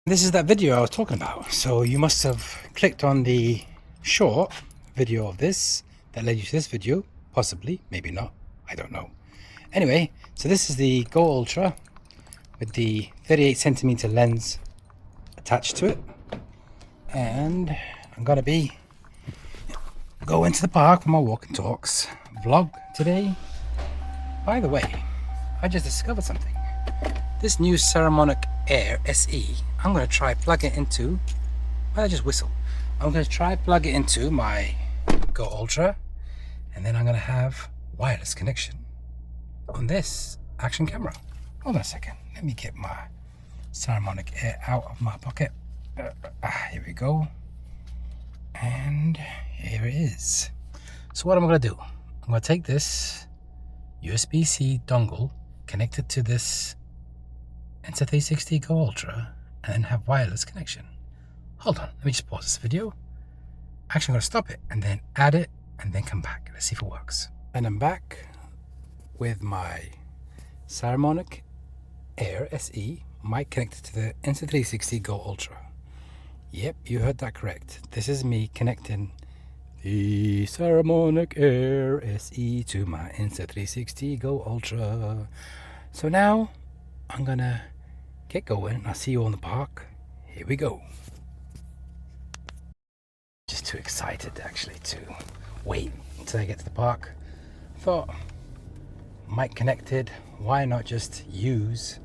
This is that video I was talking about. So you must have clicked on the short video of this that led you to this video. Possibly, maybe not. I don't know. Anyway, so this is the Go Ultra with the 38cm lens attached to it. And I'm going to be going to the park for my walk and talks vlog today. By the way, I just discovered something. This new Saramonic AIR SE, I'm going to try plug it into, well, I just whistle. I'm going to try plug it into my Go Ultra, and then I'm going to have wireless connection on this action camera. Hold on a second. Let me get my Saramonic AIR out of my pocket. Here we go. And here it is. So what am I going to do? I'm going to take this USB-C dongle connected to this Insta360 GO Ultra and then have wireless connection. Hold on, let me just pause this video. Actually, I'm going to stop it and then add it and then come back. Let's see if it works. And I'm back with my Saramonic AIR SE mic connected to the Insta360 GO Ultra. Yep, you heard that correct. This is me connecting the Saramonic AIR SE to my Insta360 GO Ultra. So now I'm gonna get going. I'll see you on the park. Here we go. Just too excited actually to wait until I get to the park. Thought, mic connected, why not just use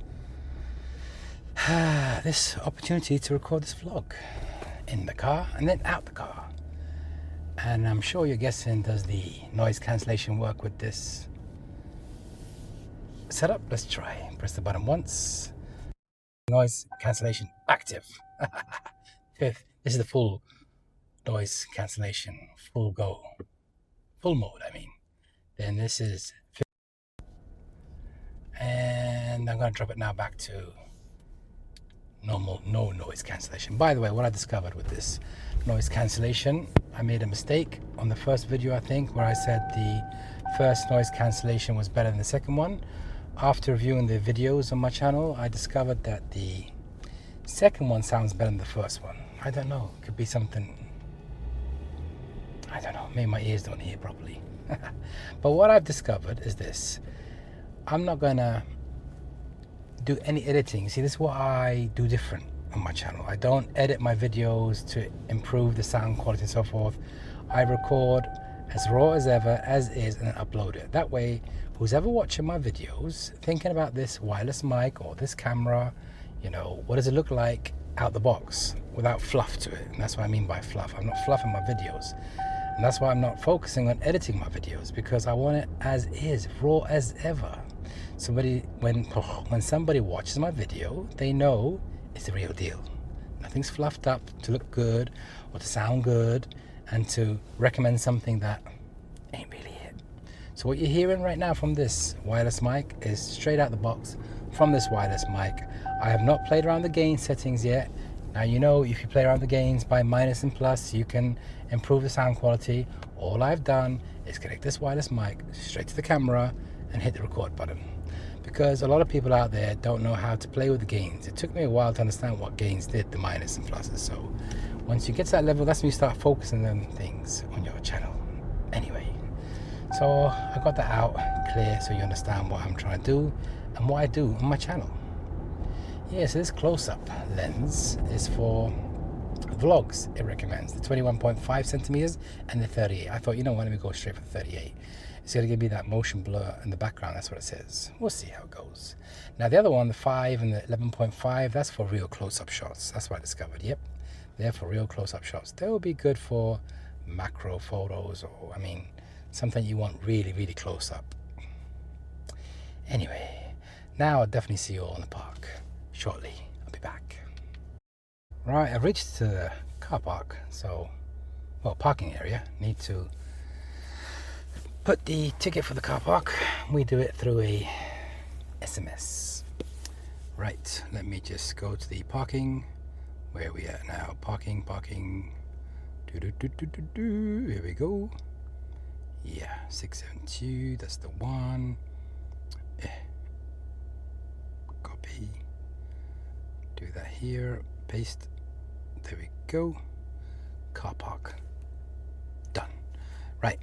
this opportunity to record this vlog in the car and then out the car. And I'm sure you're guessing, does the noise cancellation work with this setup? Let's try. Press the button once. Noise cancellation active. This is the full noise cancellation, full go, full mode I mean. Then this is, and I'm going to drop it now back to normal, no noise cancellation. By the way, what I discovered with this noise cancellation, I made a mistake on the first video, I think, where I said the first noise cancellation was better than the second one. After reviewing the videos on my channel, I discovered that the second one sounds better than the first one. I don't know, it could be something, I don't know, maybe my ears don't hear properly. But what I've discovered is this: I'm not gonna do any editing. See, this is what I do different on my channel. I don't edit my videos to improve the sound quality and so forth. I record as raw as ever, as is, and then upload it. That way, who's ever watching my videos, thinking about this wireless mic or this camera, you know, what does it look like out the box without fluff to it? And that's what I mean by fluff. I'm not fluffing my videos. And that's why I'm not focusing on editing my videos, because I want it as is, raw as ever. When somebody watches my video, they know it's the real deal. Nothing's fluffed up to look good or to sound good and to recommend something that ain't really it. So what you're hearing right now from this wireless mic is straight out the box from this wireless mic. I have not played around the gain settings yet. Now, you know, if you play around the gains by minus and plus, you can improve the sound quality. All I've done is connect this wireless mic straight to the camera and hit the record button. Because a lot of people out there don't know how to play with the gains. It took me a while to understand what gains did, the minus and pluses. So once you get to that level, that's when you start focusing on things on your channel. Anyway, so I got that out clear so you understand what I'm trying to do and what I do on my channel. Yeah, so this close-up lens is for vlogs. It recommends the 21.5 centimeters and the 38. I thought, you know what, let me go straight for the 38. It's going to give me that motion blur in the background. That's what it says. We'll see how it goes. Now the other one, the 5 and the 11.5, that's for real close-up shots. That's what I discovered. Yep, they're for real close-up shots. They will be good for macro photos, or I mean something you want really, really close up. Anyway, now I'll definitely see you all in the park shortly. I'll be back. Right, I've reached the car park, so, well, parking area. Need to put the ticket for the car park. We do it through a SMS. Right, let me just go to the parking. Where are we at now? Parking. Here we go. Yeah, 672, that's the one. Copy. Do that here. paste. There we go. Car park. Done. Right.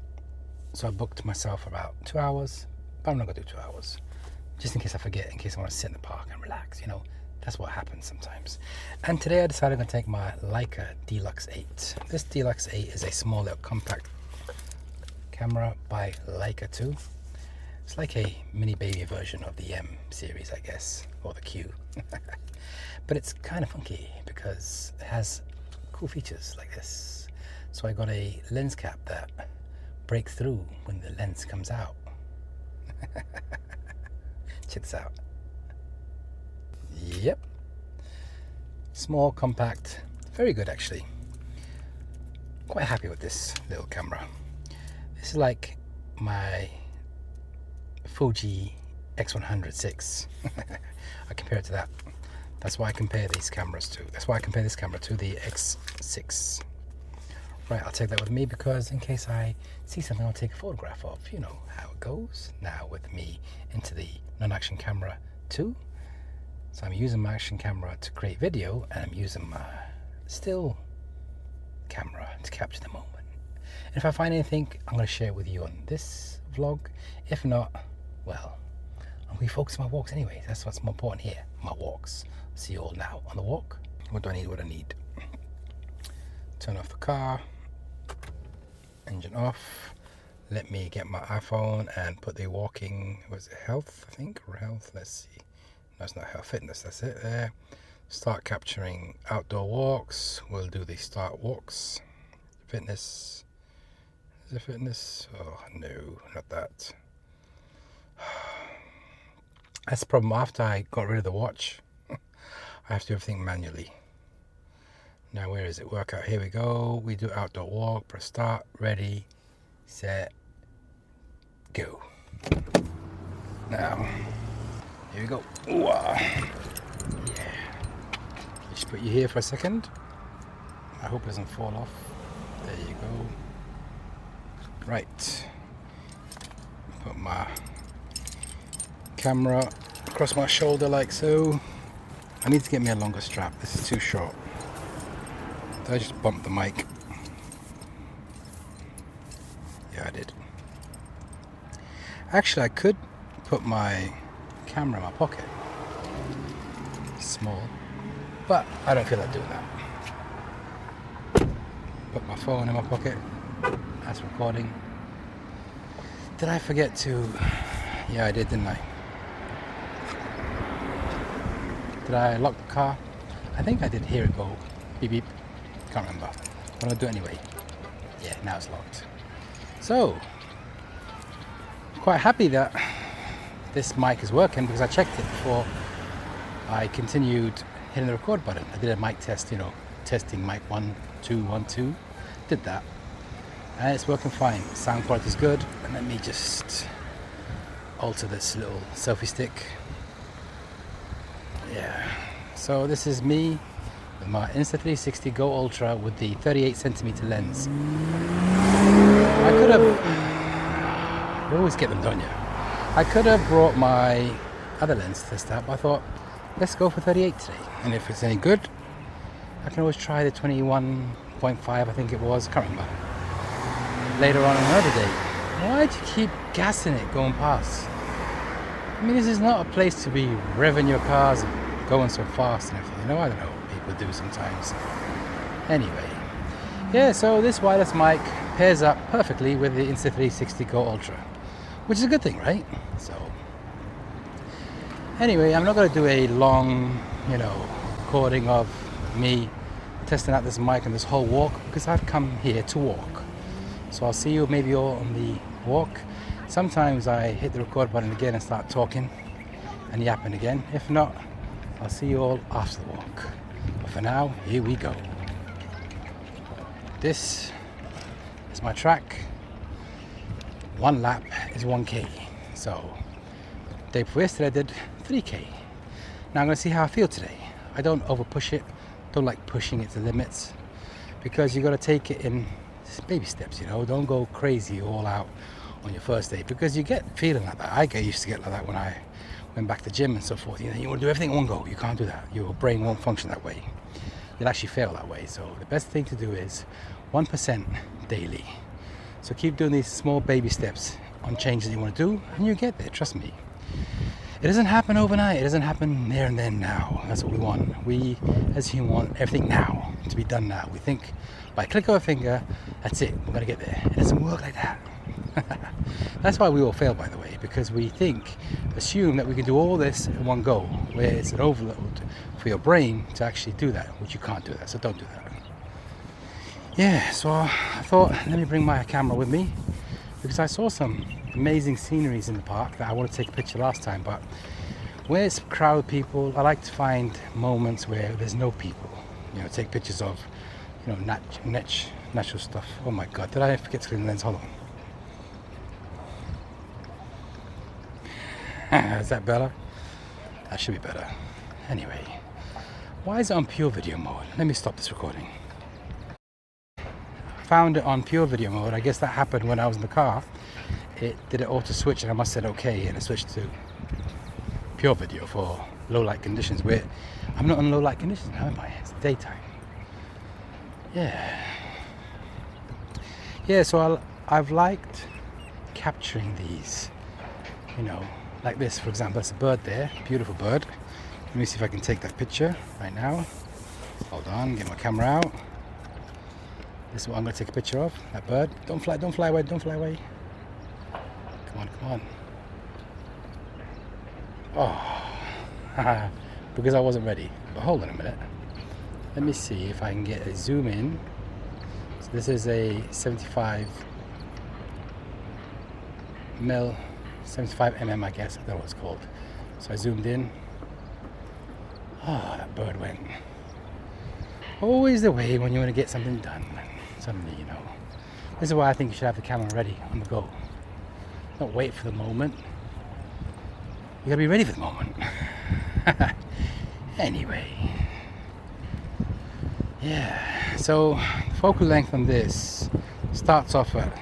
So I booked myself about 2 hours, but I'm not gonna do 2 hours. Just in case I forget, in case I want to sit in the park and relax, you know. That's what happens sometimes. And today I decided I'm gonna take my Leica D Lux'8. This D Lux'8 is a small little compact camera by Leica 2. It's like a mini baby version of the M series, I guess, or the Q. But it's kind of funky because it has cool features like this. So I got a lens cap that breaks through when the lens comes out. Check this out. Yep. Small, compact, very good actually. Quite happy with this little camera. This is like my Fuji X100VI. I compare it to that. That's why I compare these cameras to. That's why I compare this camera to the X6. Right, I'll take that with me because in case I see something I'll take a photograph of. You know how it goes. Now with me into the non-action camera too. So I'm using my action camera to create video and I'm using my still camera to capture the moment. And if I find anything, I'm going to share it with you on this vlog. If not, well, I'm going to focus on my walks anyway. That's what's more important here, my walks. See you all now on the walk. What do I need? What I need? Turn off the car. Engine off. Let me get my iPhone and put the walking, was it health, I think, or health? Let's see. No, it's not health, fitness, that's it there. Start capturing outdoor walks. We'll do the start walks. Fitness. Is it fitness? Oh, no, not that. That's the problem. After I got rid of the watch, I have to do everything manually. Now, where is it? Workout. Here we go. We do outdoor walk. Press start. Ready, set, go. Now, here we go. Ooh, yeah. Just put you here for a second. I hope it doesn't fall off. There you go. Right. Put my camera across my shoulder like so. I need to get me a longer strap. This is too short. Did I just bump the mic? Yeah, I did. Actually, I could put my camera in my pocket. Small. But I don't feel like doing that. Put my phone in my pocket. That's recording. Did I forget to... Yeah, I did, didn't I? Did I lock the car? I think I did hear it go beep beep. Can't remember. But I'll do it anyway. Yeah, now it's locked. So, quite happy that this mic is working because I checked it before I continued hitting the record button. I did a mic test, you know, testing mic 1, 2, 1, 2. Did that. And it's working fine. Sound quality is good. And let me just alter this little selfie stick. Yeah. So this is me with my Insta360 GO Ultra with the 38cm lens. I could have... You always get them, don't you? I could have brought my other lens to test out, but I thought, let's go for 38 today. And if it's any good, I can always try the 21.5, I think it was. Can't remember. Later on another day. Why'd you keep gassing it going past? I mean, this is not a place to be revving your cars and going so fast and everything. You know, I don't know what people do sometimes. Anyway, yeah, so this wireless mic pairs up perfectly with the Insta360 GO Ultra, which is a good thing, right? So, anyway, I'm not going to do a long, you know, recording of me testing out this mic and this whole walk because I've come here to walk. So I'll see you maybe all on the walk. Sometimes I hit the record button again and start talking and yapping again. If not, I'll see you all after the walk. But for now, here we go. This is my track. 1 lap is 1K. So, day before yesterday I did 3K. Now I'm going to see how I feel today. I don't over push it. Don't like pushing it to limits because you got to take it in baby steps, you know. Don't go crazy all out on your first day because you get feeling like that. I get used to get like that when I went back to gym and so forth. You know, you want to do everything in one go. You can't do that. Your brain won't function that way. you'll actually fail that way. So the best thing to do is 1% daily. So keep doing these small baby steps on changes you want to do, and you get there, trust me. It doesn't happen overnight. It doesn't happen there and then now. That's what we want. We as humans want everything now, to be done now. We think by click of a finger, that's it, we're going to get there. It doesn't work like that. That's why we all fail, by the way, because we assume that we can do all this in one go, where it's an overload for your brain to actually do that, which you can't do that, so don't do that. Yeah, so I thought, let me bring my camera with me, because I saw some amazing sceneries in the park that I wanted to take a picture last time, but where it's crowded people, I like to find moments where there's no people, you know, take pictures of, you know, natural stuff. Oh my god, did I forget to clean the lens? Hold on. Is that better? That should be better. Anyway, why is it on pure video mode? Let me stop this recording. Found it on pure video mode. I guess that happened when I was in the car. It did it auto switch, and I must have said okay, and it switched to pure video for low light conditions. Where I'm not in low light conditions now, am I? It's daytime. Yeah, so I've liked capturing these, you know, like this, for example. That's a bird there, beautiful bird. Let me see if I can take that picture right now. Hold on, get my camera out. This is what I'm going to take a picture of, that bird. Don't fly away, don't fly away. Come on. Oh, because I wasn't ready. But hold on a minute. Let me see if I can get a zoom in. So this is a 75 mm, I guess. I don't know what it's called. So I zoomed in. Oh, that bird went. Always the way when you want to get something done. Suddenly, you know. This is why I think you should have the camera ready on the go. Not wait for the moment. You gotta be ready for the moment. Anyway. Yeah. So focal length on this starts off at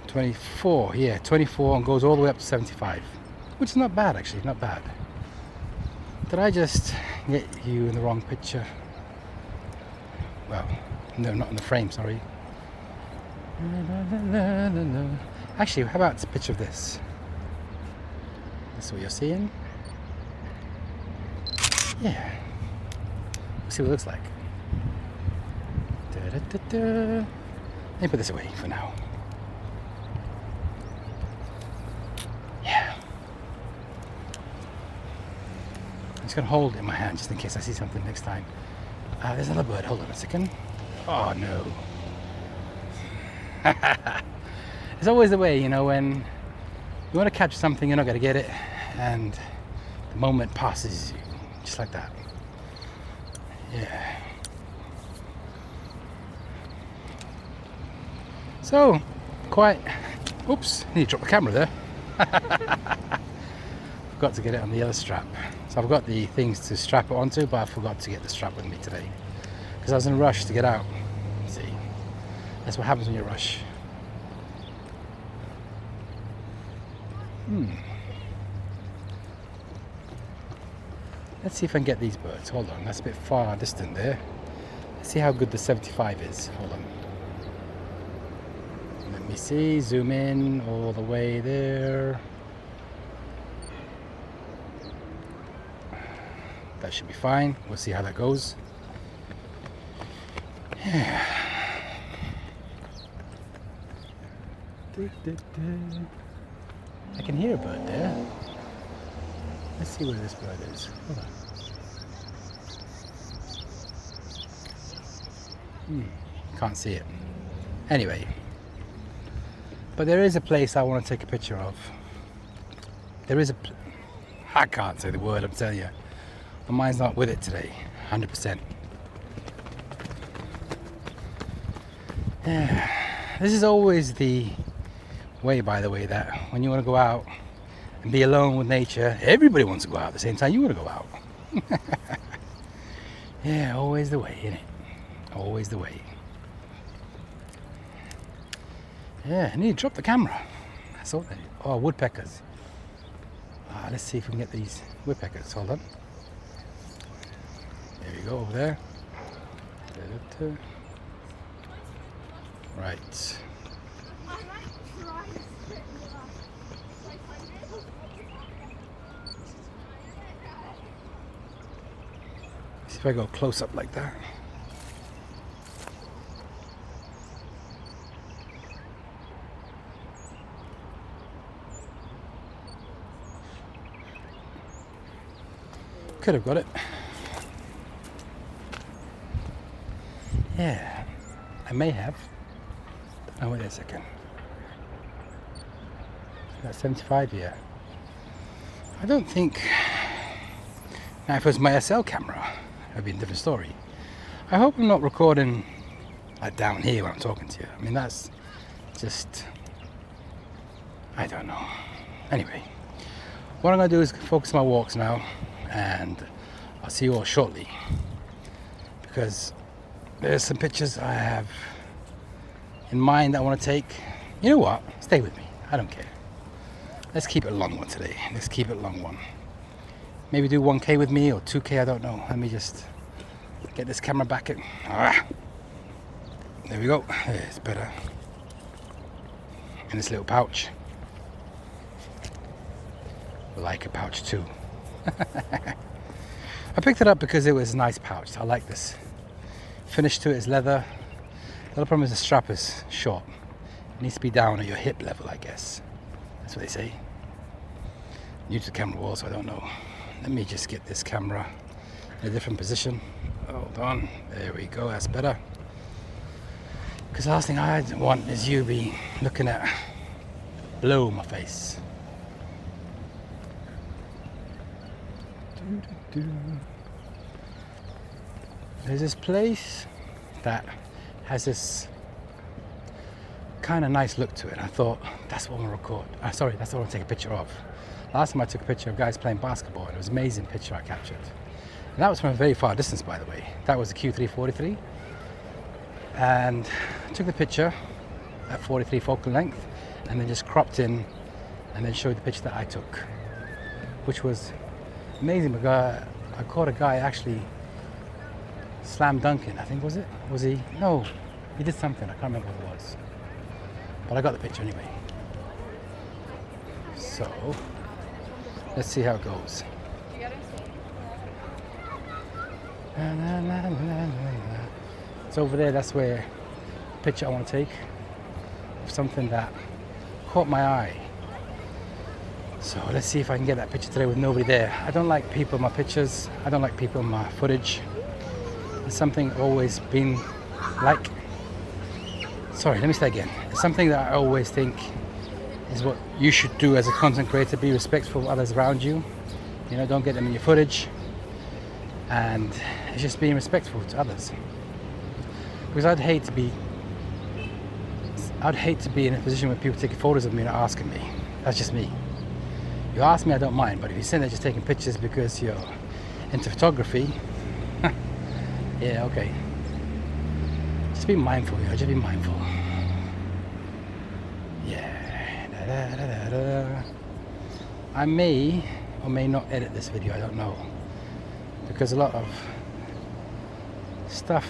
24. Yeah, 24 and goes all the way up to 75. Which is not bad, actually, not bad. Did I just get you in the wrong picture? Well, no, not in the frame, sorry. Actually, how about a picture of this? This is what you're seeing? Yeah. Let's see what it looks like. Let me put this away for now. Yeah. I'm just going to hold it in my hand just in case I see something next time. There's another bird. Hold on a second. Oh, no. It's always the way, you know, when you want to catch something, you're not going to get it, and the moment passes you, just like that. Yeah. So, quite... Oops, I need to drop the camera there. Forgot to get it on the other strap. So I've got the things to strap it onto, but I forgot to get the strap with me today. Because I was in a rush to get out. See, that's what happens when you rush. Let's see if I can get these birds. Hold on, that's a bit far distant there. Let's see how good the 75 is. Hold on. Let me see, zoom in all the way there. That should be fine. We'll see how that goes. Yeah. I can hear a bird there. Let's see where this bird is. Hold on. Can't see it. Anyway. But there is a place I want to take a picture of. There is a... I can't say the word, I'm telling you. My mind's not with it today. 100%. Yeah. This is always the way, by the way, that when you want to go out and be alone with nature, everybody wants to go out at the same time you want to go out. Yeah, always the way, isn't it? Always the way. Yeah, I need to drop the camera. That's all they need. Oh, woodpeckers. Let's see if we can get these woodpeckers. Hold on. There we go, over there. Right. See if I go close up like that. Could have got it. Yeah, I may have. Oh, wait a second. That's 75 here. I don't think. Now, if it was my SL camera, it would be a different story. I hope I'm not recording like down here when I'm talking to you. I mean, that's just. I don't know. Anyway, what I'm going to do is focus on my walks now, and I'll see you all shortly, because there's some pictures I have in mind that I want to take. You know what? Stay with me. I don't care. Let's keep it a long one today. Let's keep it a long one. Maybe do 1K with me or 2K, I don't know. Let me just get this camera back in. There we go. It's better. In this little pouch. Like a pouch too. I picked it up because it was a nice pouch. I like this. Finish to it is leather. The other problem is the strap is short. It needs to be down at your hip level, I guess. That's what they say. New to the camera world, so I don't know. Let me just get this camera in a different position. Hold on. There we go. That's better. Because the last thing I want is you be looking at below my face. There's this place that has this kind of nice look to it. I thought, that's what I want to record. That's what I want to take a picture of. Last time I took a picture of guys playing basketball, and it was an amazing picture I captured. And that was from a very far distance, by the way. That was a Q3 43. And I took the picture at 43 focal length, and then just cropped in, and then showed the picture that I took, which was amazing. Because I caught a guy actually slam dunking, I think, was it? Was he? No, he did something. I can't remember what it was. But I got the picture anyway. So, let's see how it goes. It's over there. That's where the picture I want to take of something that caught my eye. So let's see if I can get that picture today with nobody there. I don't like people in my pictures. I don't like people in my footage. It's something I've always been like. Sorry, let me start again. It's something that I always think is what you should do as a content creator. Be respectful of others around you. You know, don't get them in your footage. And it's just being respectful to others. Because I'd hate to be in a position where people taking photos of me and not asking me. That's just me. You ask me, I don't mind. But if you're sitting there just taking pictures because you're into photography, yeah, okay. Just be mindful, you know, just be mindful. Yeah. Da, da, da, da. I may or may not edit this video, I don't know. Because a lot of stuff,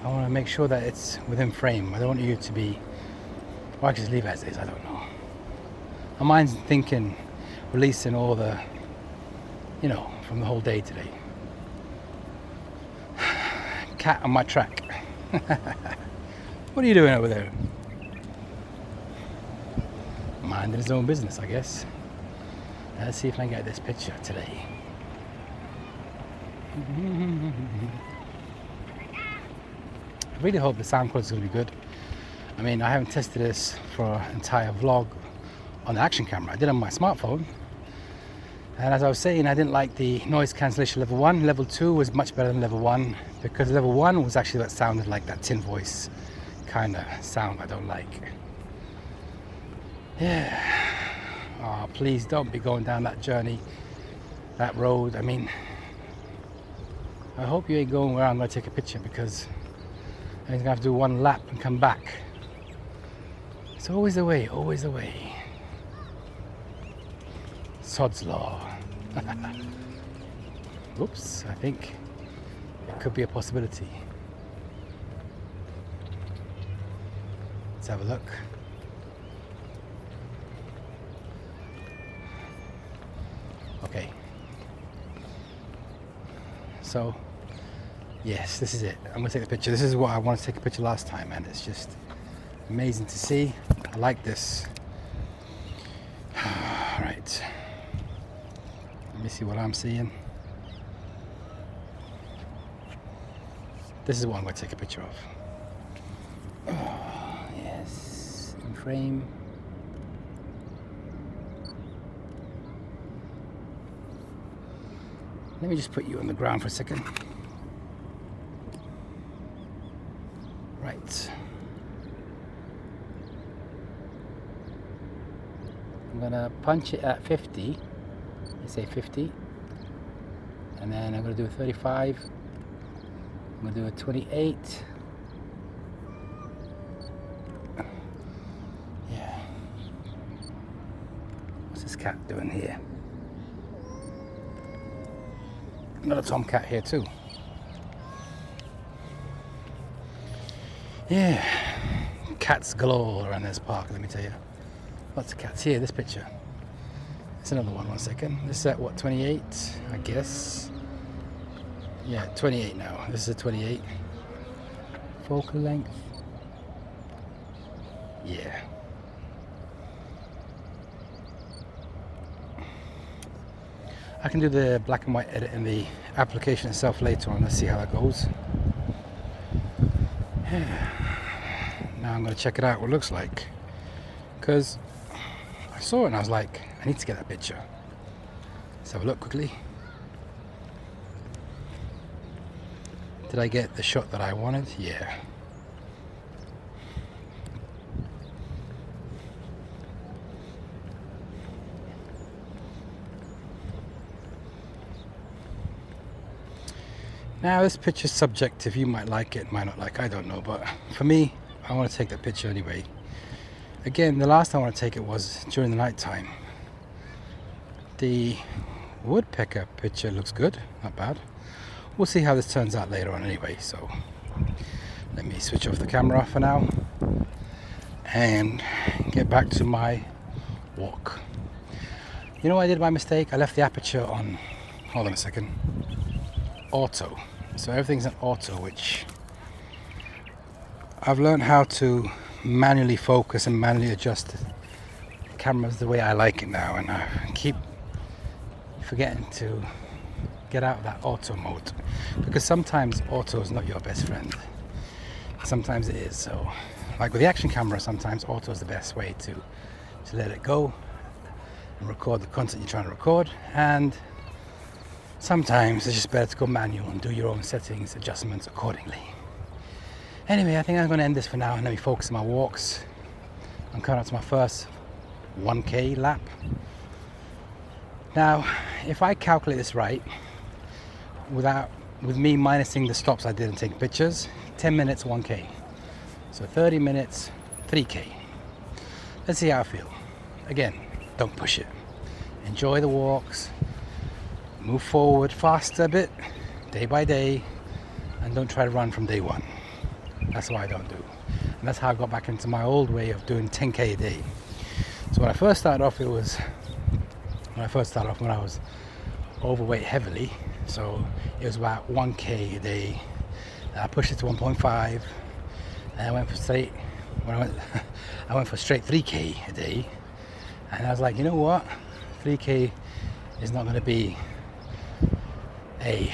I want to make sure that it's within frame. I don't want you to be, or I can just leave it as is, I don't know. My mind's thinking, releasing all the, you know, from the whole day today. Cat on my track. What are you doing over there? Minding his own business, I guess. Let's see if I can get this picture today. I really hope the sound quality is going to be good. I mean, I haven't tested this for an entire vlog on the Action camera. I did on my smartphone. And as I was saying, I didn't like the noise cancellation level 1. Level 2 was much better than level 1, because level 1 was actually what sounded like that tin voice kind of sound I don't like. Yeah. Oh, please don't be going down that journey, that road. I mean, I hope you ain't going where I'm going to take a picture, because I'm going to have to do one lap and come back. It's always the way, always the way. Sod's law. Oops, I think it could be a possibility. Let's have a look. Okay. So, yes, this is it. I'm gonna take the picture. This is what I wanted to take a picture last time, and it's just amazing to see. I like this. Right. Let me see what I'm seeing. This is what I'm going to take a picture of. Oh, yes. In frame. Let me just put you on the ground for a second. Right. I'm gonna punch it at 50. Let's say 50. And then I'm gonna do a 35. I'm gonna do a 28. Yeah. What's this cat doing here? Another tomcat here too. Yeah. Cats galore around this park, let me tell you. Lots of cats here, this picture. It's another one, 1 second. This is at what, 28, I guess? Yeah, 28 now. This is a 28. Focal length. Yeah. I can do the black and white edit in the application itself later on. Let's see how that goes. Yeah. Now I'm going to check it out what it looks like. Because I saw it and I was like, I need to get that picture. Let's have a look quickly. Did I get the shot that I wanted? Yeah. Now this picture's subjective. You might like it, might not like it, I don't know. But for me, I want to take that picture anyway. Again, the last time I want to take it was during the night time. The woodpecker picture looks good, not bad. We'll see how this turns out later on anyway, so let me switch off the camera for now and get back to my walk. You know what I did by mistake? I left the aperture on, hold on a second, auto. So everything's in auto, which I've learned how to manually focus and manually adjust the cameras the way I like it now, and I keep forgetting to get out of that auto mode, because sometimes auto is not your best friend. Sometimes it is. So like with the action camera, sometimes auto is the best way to let it go and record the content you're trying to record, and sometimes it's just better to go manual and do your own settings, adjustments accordingly. Anyway, I think I'm going to end this for now and let me focus on my walks. I'm coming up to my first 1K lap. Now, if I calculate this right, with me minusing the stops I did and taking pictures, 10 minutes 1K. So 30 minutes 3K. Let's see how I feel. Again, don't push it. Enjoy the walks. Move forward faster a bit, day by day, and don't try to run from day one. That's what I don't do. And that's how I got back into my old way of doing 10K a day. So when I first started off, when I was overweight heavily, so it was about 1K a day. And I pushed it to 1.5, and I went for straight 3K a day. And I was like, you know what? 3K is not going to be a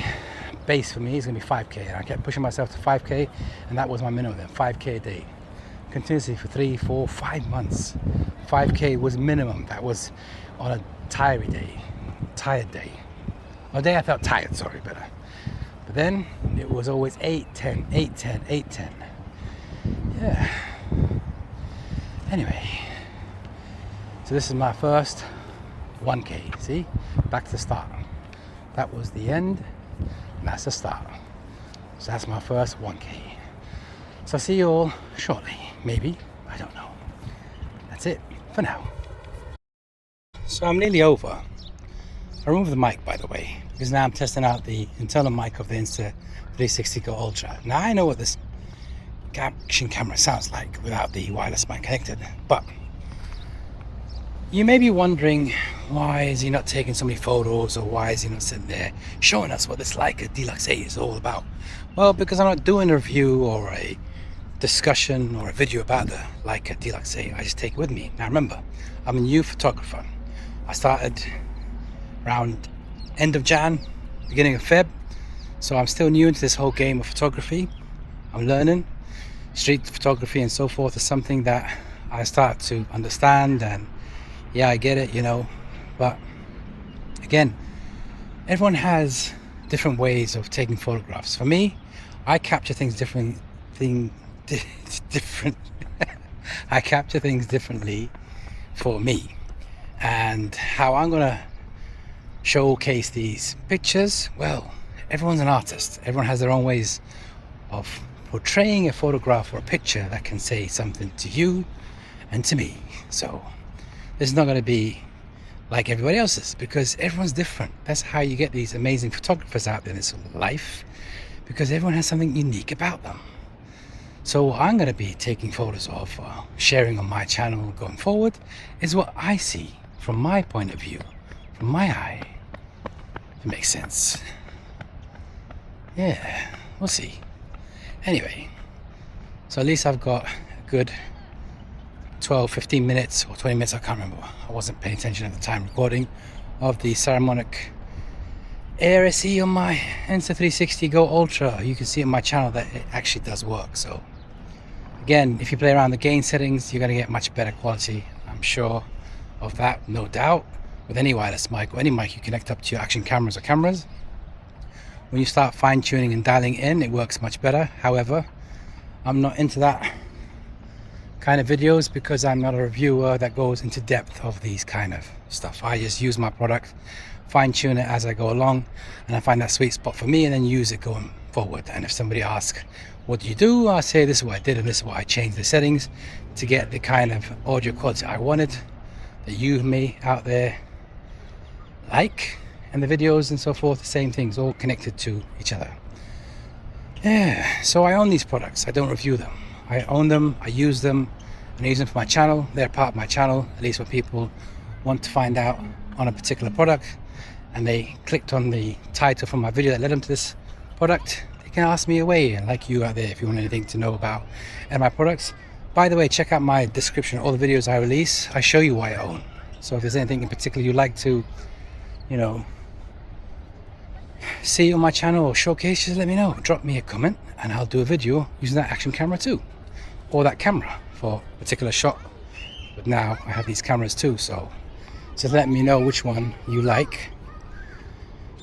base for me. It's going to be 5K. And I kept pushing myself to 5K, and that was my minimum then, 5K a day. Continuously for 3, 4, 5 months. 5K was minimum. That was on a tired day. A day I felt tired, sorry, but then it was always 8, 10, 8, 10, 8, 10. Yeah. Anyway, so this is my first 1K. See, back to the start. That was the end, and that's the start. So that's my first 1K. So I'll see you all shortly, maybe, I don't know. That's it for now. So I'm nearly over. I removed the mic, by the way, because now I'm testing out the internal mic of the Insta360 GO Ultra. Now I know what this action camera sounds like without the wireless mic connected. But you may be wondering, why is he not taking so many photos, or why is he not sitting there showing us what this Leica D Lux'8 is all about? Well, because I'm not doing a review or a discussion or a video about the Leica D Lux'8. I just take it with me. Now remember, I'm a new photographer. I started around end of Jan, beginning of Feb, so I'm still new into this whole game of photography. I'm learning. Street photography and so forth is something that I start to understand, and yeah, I get it, you know, but again, everyone has different ways of taking photographs. For me, I capture things different. I capture things differently for me, and how I'm gonna showcase these pictures, well, everyone's an artist. Everyone has their own ways of portraying a photograph or a picture that can say something to you and to me. So this is not going to be like everybody else's, because everyone's different. That's how you get these amazing photographers out there in this life, because everyone has something unique about them. So what I'm going to be taking photos of, sharing on my channel going forward, is what I see from my point of view, from my eye. If it makes sense. Yeah, we'll see. Anyway, so at least I've got a good 12-15 minutes or 20 minutes, I can't remember, I wasn't paying attention at the time recording, of the Saramonic AIR SE on my Insta360 GO Ultra. You can see on my channel that it actually does work. So again, if you play around the gain settings, you're going to get much better quality, I'm sure of that, no doubt, with any wireless mic or any mic you connect up to your action cameras or cameras. When you start fine-tuning and dialing in, it works much better. However, I'm not into that kind of videos, because I'm not a reviewer that goes into depth of these kind of stuff. I just use my product, fine-tune it as I go along, and I find that sweet spot for me, and then use it going forward. And if somebody asks, what do you do? I say, this is what I did, and this is what I changed the settings to get the kind of audio quality I wanted, that you may out there like. And the videos and so forth, the same things, all connected to each other. Yeah, so I own these products. I don't review them. I own them, I use them, and I use them for my channel. They're part of my channel, at least when people want to find out on a particular product and they clicked on the title from my video that led them to this product, they can ask me away. And like you out there, if you want anything to know about and my products, by the way, check out my description. All the videos I release, I show you why I own. So if there's anything in particular you'd like to, you know, see on my channel or showcase, just let me know. Drop me a comment and I'll do a video using that action camera too, or that camera for a particular shot. But now I have these cameras too, so just let me know which one you like.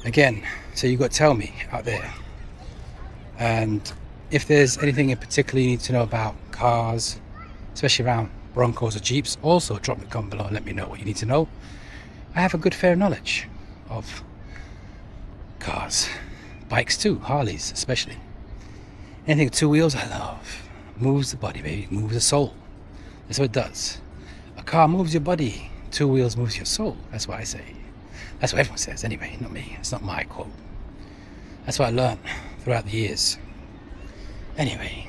Again, so you got to tell me out there. And if there's anything in particular you need to know about cars, especially around Broncos or Jeeps, also drop me a comment below and let me know what you need to know. I have a good fair knowledge of cars, bikes too, Harleys especially. Anything with two wheels I love. Moves the body, baby, moves the soul. That's what it does. A car moves your body, two wheels moves your soul. That's what I say. That's what everyone says anyway, not me. It's not my quote. That's what I learned throughout the years. Anyway,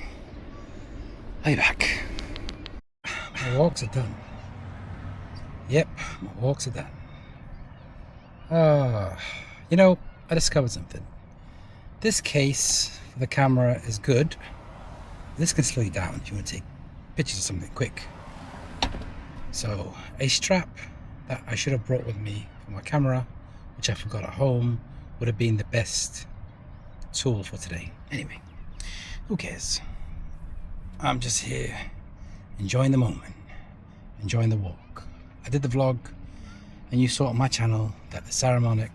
I'll be back. My walks are done. Yep, my walks are done. You know, I discovered something. This case for the camera is good. This can slow you down if you want to take pictures of something quick. So a strap that I should have brought with me for my camera, which I forgot at home, would have been the best tool for today. Anyway, who cares? I'm just here enjoying the moment, enjoying the walk. I did the vlog and you saw on my channel that the Saramonic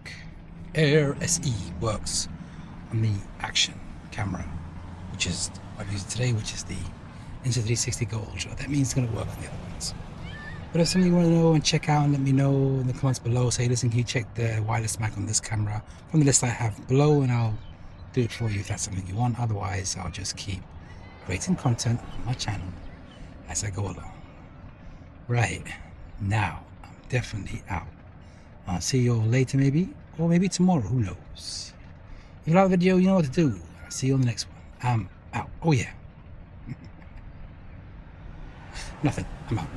AIR SE works on the Action camera, which is what I'm using today, which is the Insta360 GO Ultra. That means it's going to work on the other ones. But if something you want to know and check out, and let me know in the comments below, say, listen, can you check the wireless mic on this camera from the list I have below, and I'll do it for you if that's something you want. Otherwise, I'll just keep creating content on my channel as I go along. Right now, I'm definitely out. I'll see you all later, maybe, or maybe tomorrow, who knows. If you like the video, you know what to do. I'll see you on the next one. I'm out. Oh yeah. nothing. I'm out.